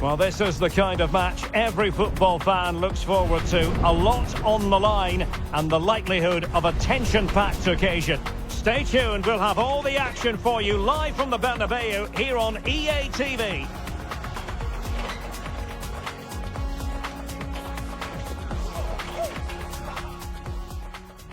Well, this is the kind of match every football fan looks forward to. A lot on the line and the likelihood of a tension-packed occasion. Stay tuned, we'll have all the action for you live from the Bernabeu here on EA TV.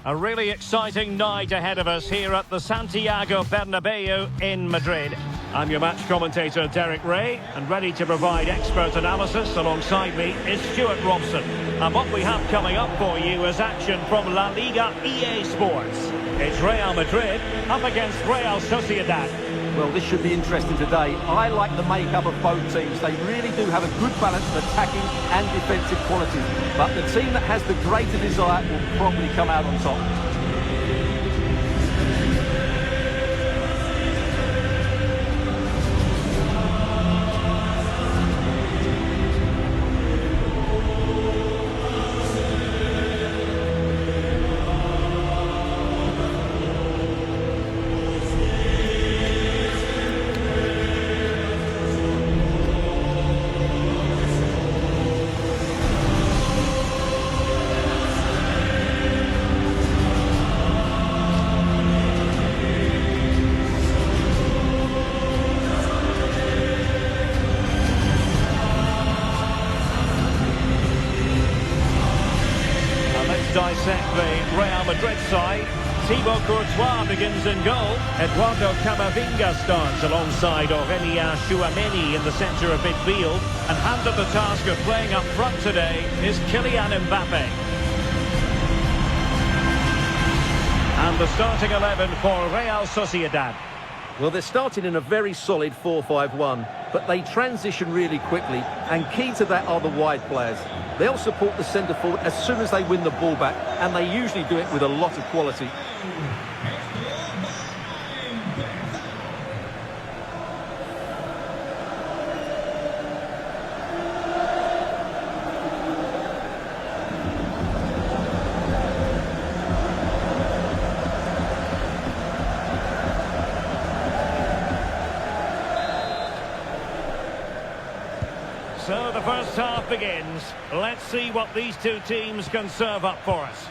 A really exciting night ahead of us here at the Santiago Bernabeu in Madrid. I'm your match commentator, Derek Ray, and ready to provide expert analysis alongside me is Stuart Robson. And what we have coming up for you is action from La Liga EA Sports. It's Real Madrid up against Real Sociedad. Well, this should be interesting today. I like the makeup of both teams. They really do have a good balance of attacking and defensive qualities. But the team that has the greater desire will probably come out on top. Dissect the Real Madrid side. Thibaut Courtois begins in goal. Eduardo Camavinga starts alongside Aurélien Tchouaméni in the centre of midfield. And handed the task of playing up front today is Kylian Mbappe. And the starting 11 for Real Sociedad. Well, they're starting in a very solid 4-5-1, but they transition really quickly, and key to that are the wide players. They'll support the centre forward as soon as they win the ball back, and they usually do it with a lot of quality. So the first half begins. Let's see what these two teams can serve up for us.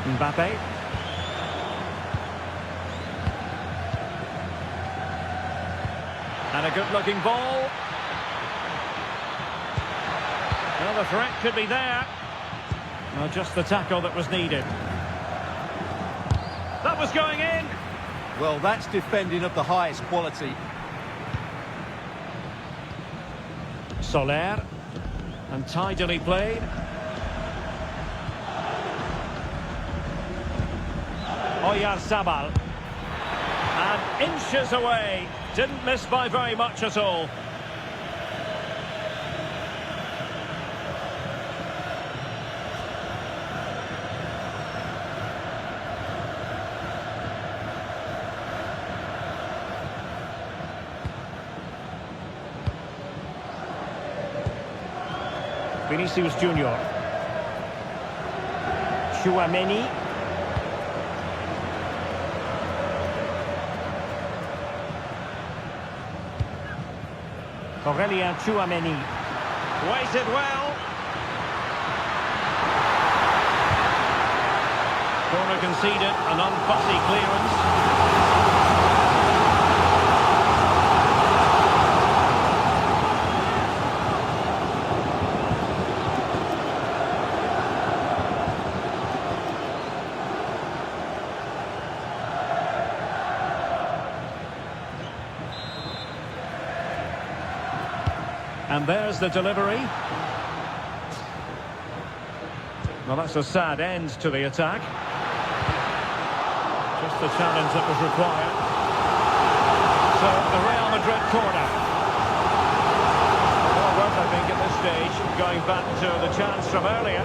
Mbappe. And a good-looking ball. Well, the threat could be there. Well, just the tackle that was needed. That was going in. Well, that's defending of the highest quality. Soler. And tidily played. Oyarzabal. And inches away. Didn't miss by very much at all. Vinicius Junior. Tchouaméni. Aurélien Tchouaméni. Waited well. Corner conceded, an unfussy clearance. And there's the delivery. Well, that's a sad end to the attack. Just the challenge that was required. So, the Real Madrid corner. Well worth, I think, at this stage, going back to the chance from earlier.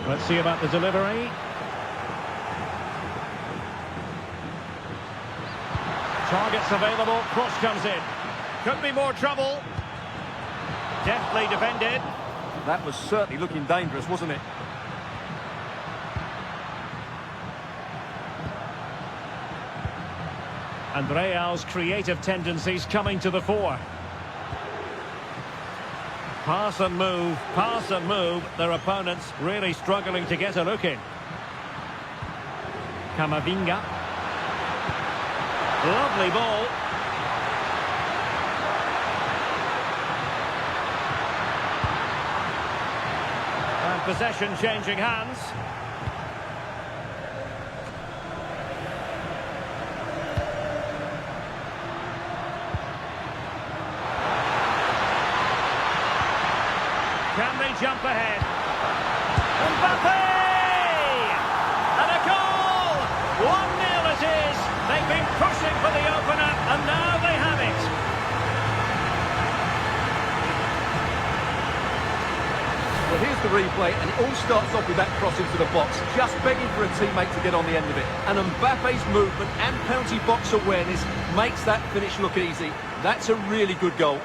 Let's see about the delivery. Targets available, cross comes in. Could be more trouble. Deftly defended. That was certainly looking dangerous, wasn't it? And Real's creative tendencies coming to the fore. Pass and move, pass and move. Their opponents really struggling to get a look in. Camavinga. Lovely ball. And possession changing hands. Can they jump ahead? Mbappe! And a goal! 1-0 it is. They've been pushing for the opener, and now they have it. Well, here's the replay, and it all starts off with that cross into the box, just begging for a teammate to get on the end of it. And Mbappe's movement and penalty box awareness makes that finish look easy. That's a really good goal.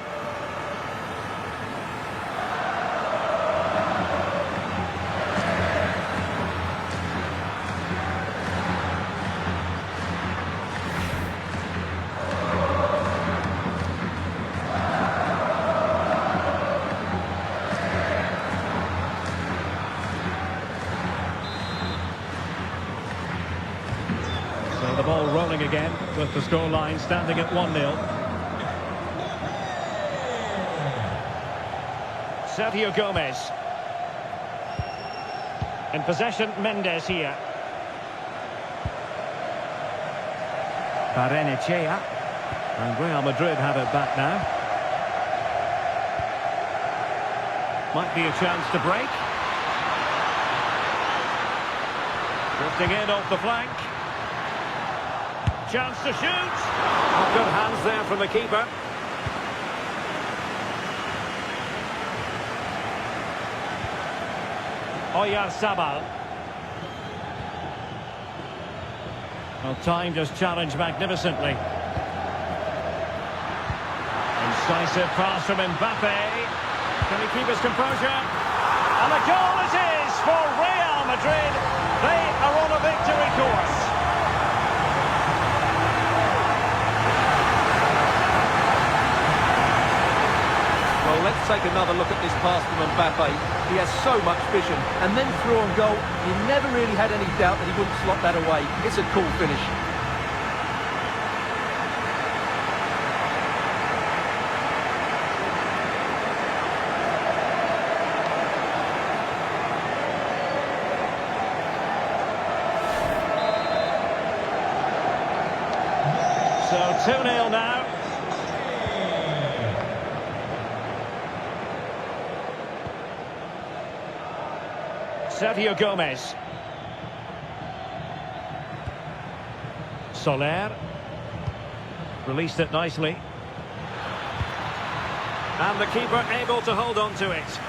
The ball rolling again with the scoreline standing at 1-0. Sergio Gomez. In possession, Mendes here. Barrenechea. And Real Madrid have it back now. Might be a chance to break. Drifting in off the flank. Chance to shoot. Good hands there from the keeper. Oyarzabal. Well, time just challenged magnificently. Incisive pass from Mbappe. Can he keep his composure? And a goal it is for Real Madrid. They are on a victory course. Well, let's take another look at this pass from Mbappe. He has so much vision. And then through on goal, you never really had any doubt that he wouldn't slot that away. It's a cool finish. So 2-0 now. Sergio Gomez. Soler. Released it nicely. And the keeper able to hold on to it.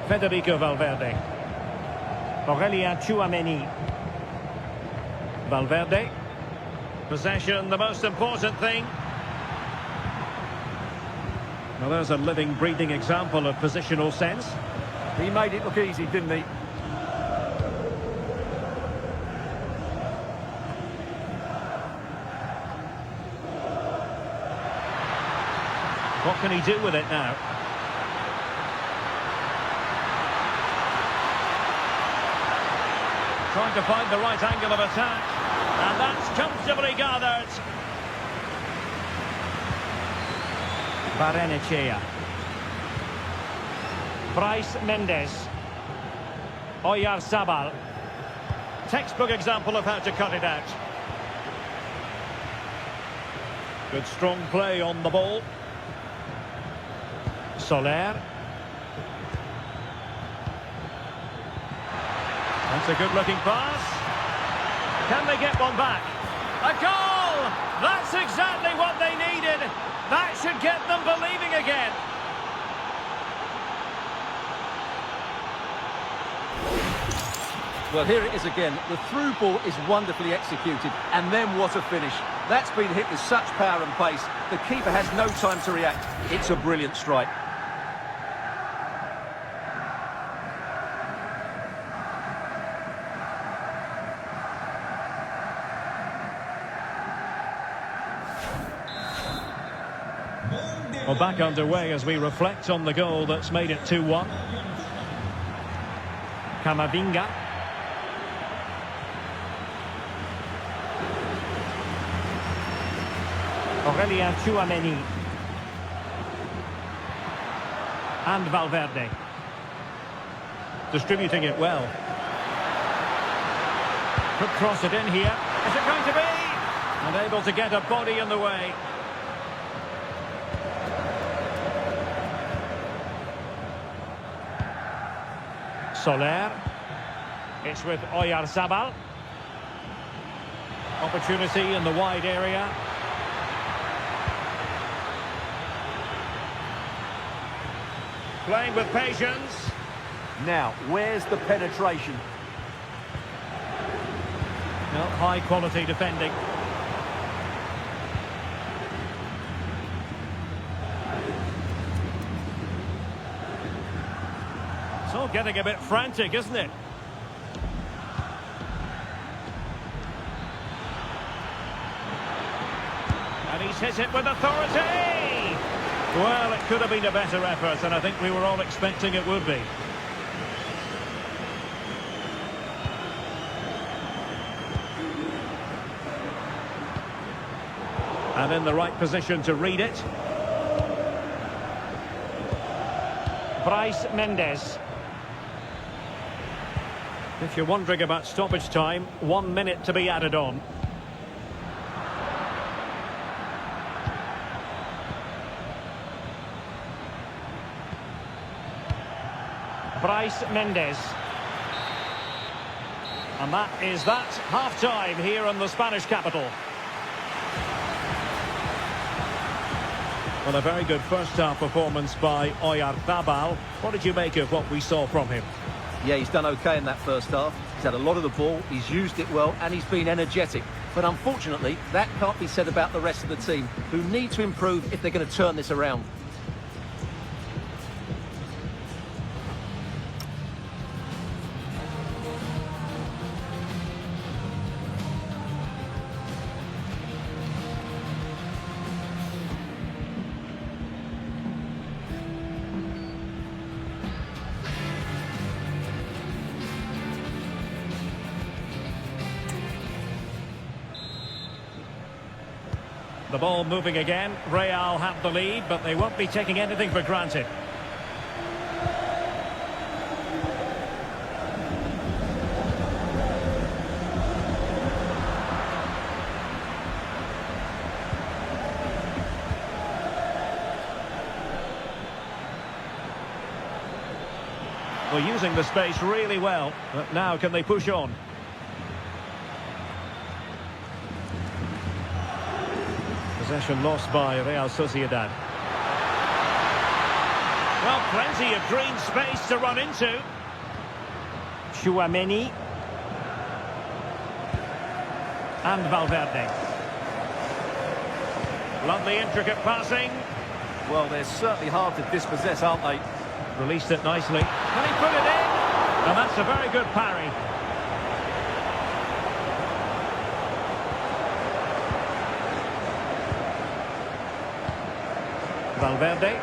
Federico Valverde. Aurelien Tchouameni. Valverde. Possession, the most important thing. Well, there's a living, breathing example of positional sense. He made it look easy, didn't he? What can he do with it now? Trying to find the right angle of attack. And that's comfortably gathered. Barrenechea. Bryce Mendes. Oyarzabal. Textbook example of how to cut it out. Good strong play on the ball. Soler. That's a good-looking pass. Can they get one back? A goal! That's exactly what they needed. That should get them believing again. Well, here it is again. The through ball is wonderfully executed, and then what a finish. That's been hit with such power and pace. The keeper has no time to react. It's a brilliant strike. Well, back underway as we reflect on the goal that's made it 2-1. Camavinga. Tchouaméni. And Valverde. Distributing it well. Could cross it in here. Is it going to be? And able to get a body in the way. Soler. It's with Oyarzabal. Opportunity in the wide area. Playing with patience. Now, where's the penetration? No, high quality defending. It's all getting a bit frantic, isn't it? And he's hit it with authority! Well, it could have been a better effort, and I think we were all expecting it would be. And in the right position to read it. Bryce Mendes. If you're wondering about stoppage time, 1 minute to be added on. Bryce Mendes. And that is that. Half-time here in the Spanish capital. Well, a very good first-half performance by Oyarzabal. What did you make of what we saw from him? Yeah, he's done okay in that first half. He's had a lot of the ball, he's used it well, and he's been energetic. But unfortunately, that can't be said about the rest of the team, who need to improve if they're going to turn this around. The ball moving again. Real have the lead, but they won't be taking anything for granted. Well, using the space really well, but now can they push on? Possession lost by Real Sociedad. Well, plenty of green space to run into. Tchouaméni. And Valverde. Lovely intricate passing. Well, they're certainly hard to dispossess, aren't they? Released it nicely. Can he put it in? And that's a very good parry. Valverde.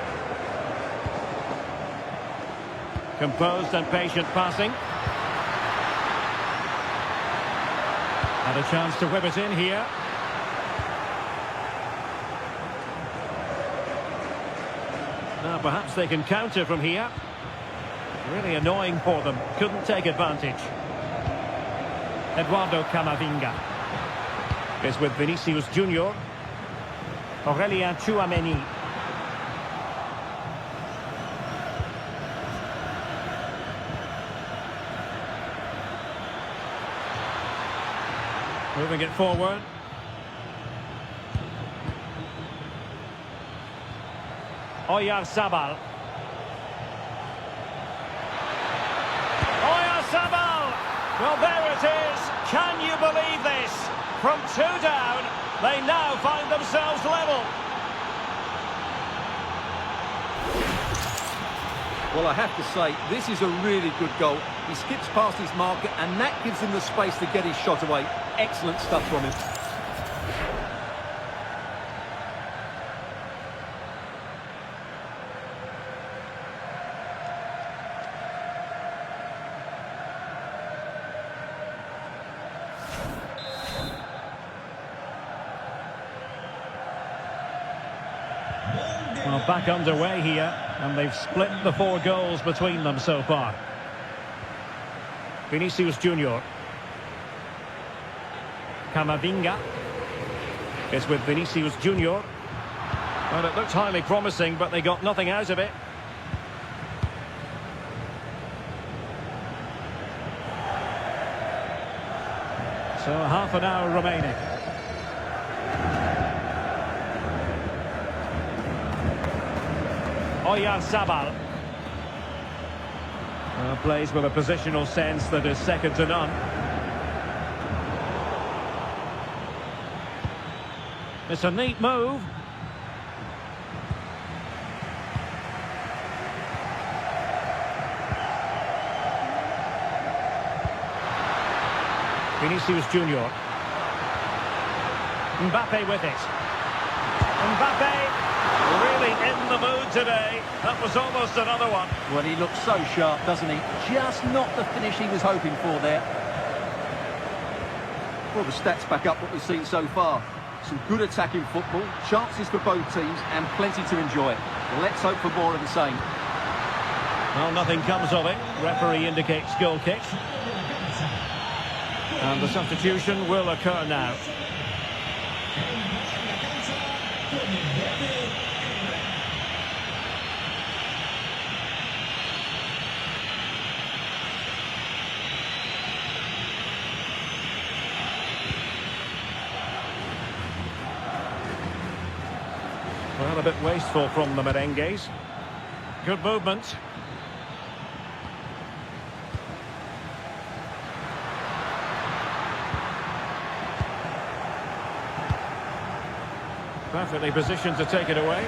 Composed and patient passing. Had a chance to whip it in here. Now perhaps they can counter from here. Really annoying for them. Couldn't take advantage. Eduardo Camavinga is with Vinicius Junior. Tchouaméni. Moving it forward. Oyarzabal. Oyarzabal! Well, there it is. Can you believe this? From 2 down, they now find themselves level. Well, I have to say, this is a really good goal. He skips past his marker, and that gives him the space to get his shot away. Excellent stuff from him. Well, back underway here, and they've split the 4 goals between them so far. Vinicius Junior. Camavinga is with Vinicius Junior. Well, it looked highly promising, but they got nothing out of it. So half an hour remaining. Oyarzabal. Plays with a positional sense that is second to none. It's a neat move. Vinicius Junior. Mbappe with it. Mbappe really in the mood today. That was almost another one. Well, he looks so sharp, doesn't he? Just not the finish he was hoping for there. Well, the stats back up what we've seen so far. Some good attacking football, chances for both teams, and plenty to enjoy. Let's hope for more of the same. Well, nothing comes of it. Referee indicates goal kick. And the substitution will occur now. Well, a bit wasteful from the merengues. Good movement. Perfectly positioned to take it away.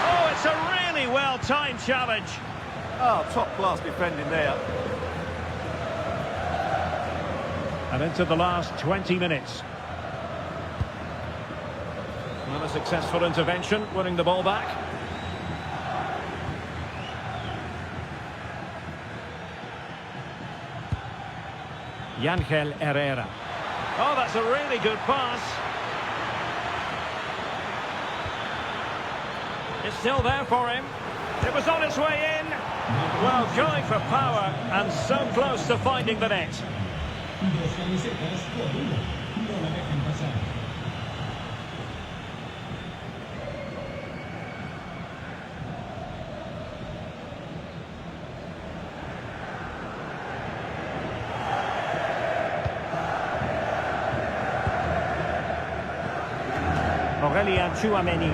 Oh, it's a really well-timed challenge. Oh, top-class defending there. And into the last 20 minutes. Well, a successful intervention, winning the ball back. Ángel Herrera. Oh, that's a really good pass. It's still there for him. It was on its way in. Well, going for power and so close to finding the net. Tchouaméni.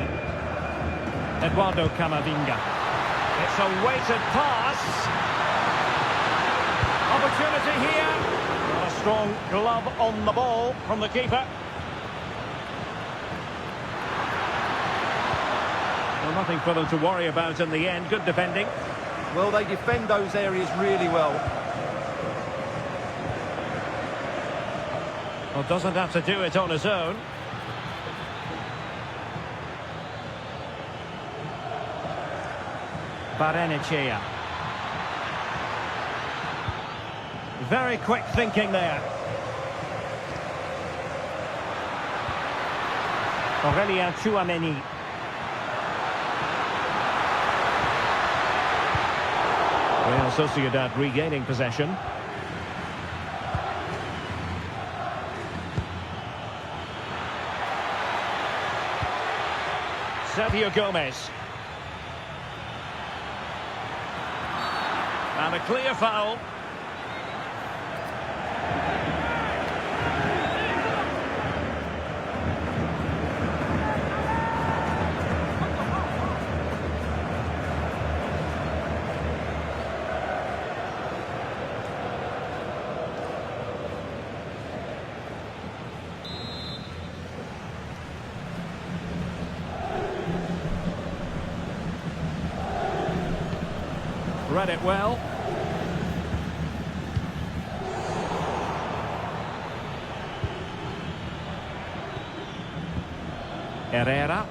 Eduardo Camavinga. It's a weighted pass. Opportunity here. Well, a strong glove on the ball from the keeper. Well, nothing for them to worry about in the end. Good defending. Well, they defend those areas really well. Well, doesn't have to do it on his own. Barrenechea. Very quick thinking there. Tchouaméni. Real Sociedad regaining possession. Sergio Gomez. And a clear foul. read it well. Herrera.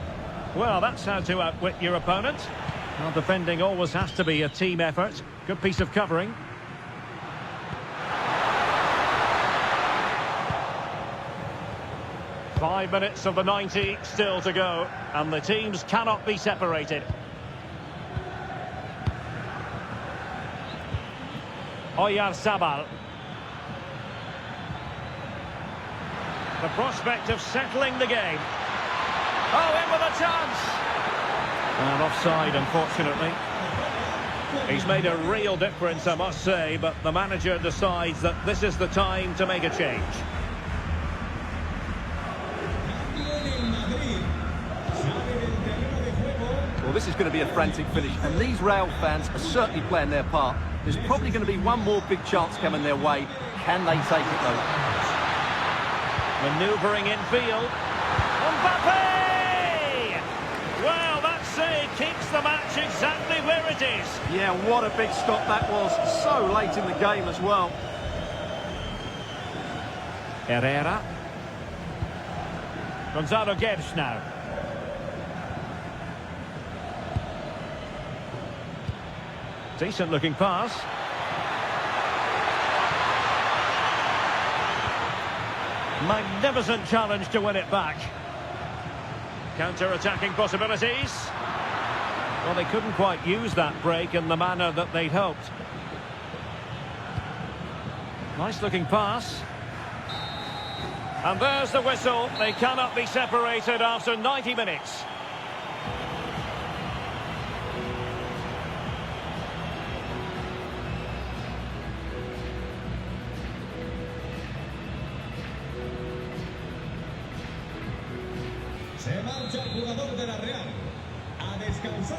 Well, that's how to outwit your opponent. Well, defending always has to be a team effort. Good piece of covering. Five minutes of the 90 still to go, and the teams cannot be separated. Oyarzabal. The prospect of settling the game. Oh, in with a chance! And offside, unfortunately. He's made a real difference, I must say, but the manager decides that this is the time to make a change. Well, this is going to be a frantic finish, and these Real fans are certainly playing their part. There's probably going to be one more big chance coming their way. Can they take it, though? Manoeuvring in field. Mbappe! Well, that save keeps the match exactly where it is. Yeah, what a big stop that was. So late in the game as well. Herrera. Gonzalo Guedes now. Decent looking pass. Magnificent challenge to win it back. Counter-attacking possibilities. Well, they couldn't quite use that break in the manner that they'd hoped. Nice looking pass. And there's the whistle. They cannot be separated after 90 minutes.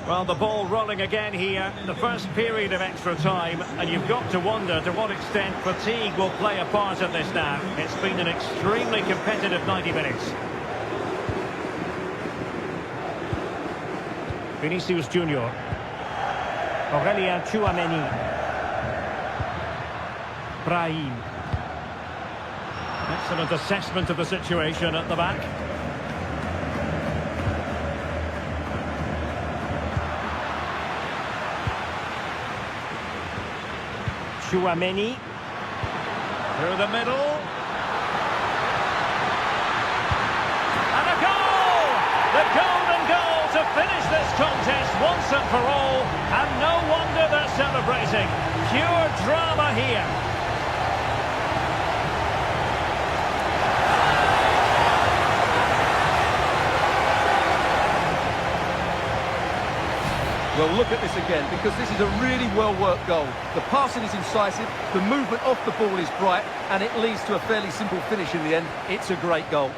Well, the ball rolling again here, the first period of extra time, and you've got to wonder to what extent fatigue will play a part in this now. It's been an extremely competitive 90 minutes. Vinicius Junior. Aurélien Tchouaméni. Brahim. Excellent assessment of the situation at the back. Tchouaméni through the middle, and a goal! The golden goal to finish this contest once and for all, and no wonder they're celebrating. Pure drama here. Well, look at this again, because this is a really well-worked goal. The passing is incisive, the movement off the ball is bright, and it leads to a fairly simple finish in the end. It's a great goal.